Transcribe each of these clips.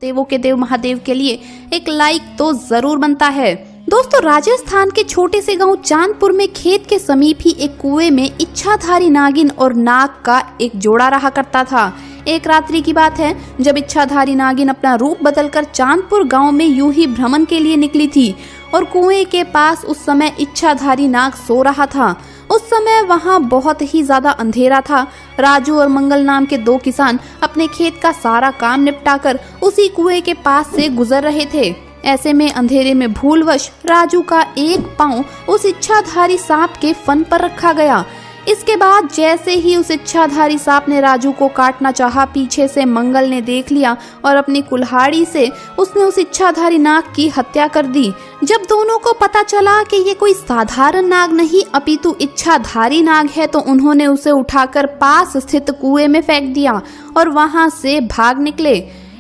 देवों के देव महादेव के लिए एक लाइक तो जरूर बनता है। दोस्तों, राजस्थान के छोटे से गांव चांदपुर में खेत के समीप ही एक कुएं में इच्छाधारी नागिन और नाग का एक जोड़ा रहा करता था। एक रात्रि की बात है जब इच्छाधारी नागिन अपना रूप बदलकर चांदपुर गांव में यूं ही भ्रमण के लिए निकली थी और कुएं के पास उस समय इच्छाधारी नाग सो रहा था। उस समय वहां बहुत ही ज्यादा अंधेरा था। राजू और मंगल नाम के दो किसान अपने खेत का सारा काम निपटाकर उसी कुएं के पास से गुजर रहे थे। ऐसे में अंधेरे में भूलवश राजू का एक पांव उस इच्छाधारी सांप के फन पर रखा गया। इसके बाद जैसे ही उस इच्छाधारी सांप ने राजू को काटना चाहा, पीछे से मंगल ने देख लिया और अपनी कुल्हाड़ी से उसने उस इच्छाधारी नाग की हत्या कर दी। जब दोनों को पता चला कि ये कोई साधारण नाग नहीं अपितु इच्छाधारी नाग है, तो उन्होंने उसे उठाकर पास स्थित कुएं में फेंक दिया और वहां से भाग निकले।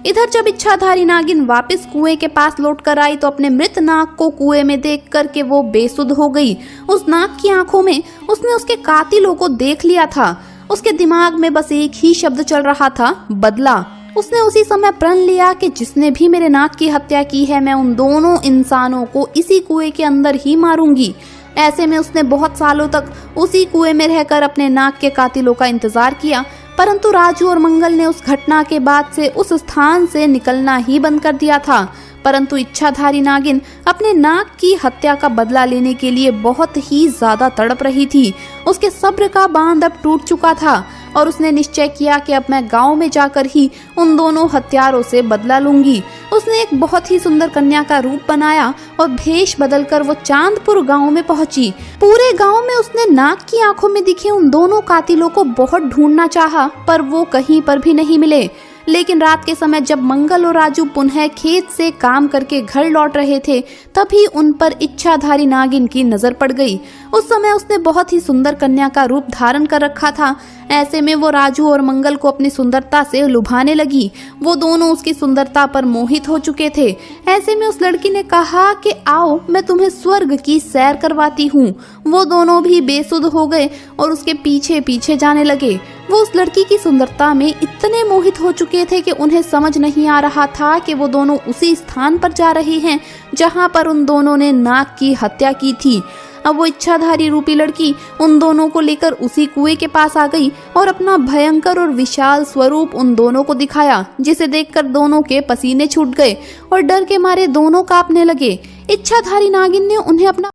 इधर जब इच्छाधारी नागिन वापस कुएं के पास लौट कर आई तो अपने मृत नाग को कुएं में देख कर के वो बेसुध हो गई। उस नाग की आंखों में उसने उसके कातिलों को देख लिया था। उसके दिमाग में बस एक ही शब्द चल रहा था, बदला। उसने उसी समय प्रण लिया कि जिसने भी मेरे नाग की हत्या की है, मैं उन दोनों इंसानों को इसी कुएं के अंदर ही मारूंगी। ऐसे में उसने बहुत सालों तक उसी कुएं में रहकर अपने नाग के कातिलों का इंतजार किया, परंतु राजू और मंगल ने उस घटना के बाद से उस स्थान से निकलना ही बंद कर दिया था। परंतु इच्छाधारी नागिन अपने नाग की हत्या का बदला लेने के लिए बहुत ही ज्यादा तड़प रही थी। उसके सब्र का बांध अब टूट चुका था और उसने निश्चय किया कि अब मैं गांव में जाकर ही उन दोनों हत्यारों से बदला लूंगी। उसने एक बहुत ही सुंदर कन्या का रूप बनाया और भेष बदलकर वो चांदपुर गांव में पहुंची। पूरे गांव में उसने नाग की आंखों में दिखे उन दोनों कातिलों को बहुत ढूंढना चाहा, पर वो कहीं पर भी नहीं मिले। लेकिन रात के समय जब मंगल और राजू पुनः खेत से काम करके घर लौट रहे थे, तभी उन पर इच्छाधारी नागिन की नजर पड़ गई। उस समय उसने बहुत ही सुंदर कन्या का रूप धारण कर रखा था। ऐसे में वो राजू और मंगल को अपनी सुंदरता से लुभाने लगी। वो दोनों उसकी सुंदरता पर मोहित हो चुके थे। ऐसे में उस लड़की ने कहा कि आओ मैं तुम्हें स्वर्ग की सैर करवाती हूँ। वो दोनों भी बेसुध हो गए और उसके पीछे पीछे जाने लगे। वो उस लड़की की सुंदरता में इतने मोहित हो चुके थे कि उन्हें समझ नहीं आ रहा था कि वो दोनों उसी स्थान पर जा रहे हैं जहाँ पर उन दोनों ने नाग की हत्या की थी। अब वो इच्छाधारी रूपी लड़की उन दोनों को लेकर उसी कुएं के पास आ गई और अपना भयंकर और विशाल स्वरूप उन दोनों को दिखाया, जिसे देखकर दोनों के पसीने छूट गए और डर के मारे दोनों कांपने लगे। इच्छाधारी नागिन ने उन्हें अपना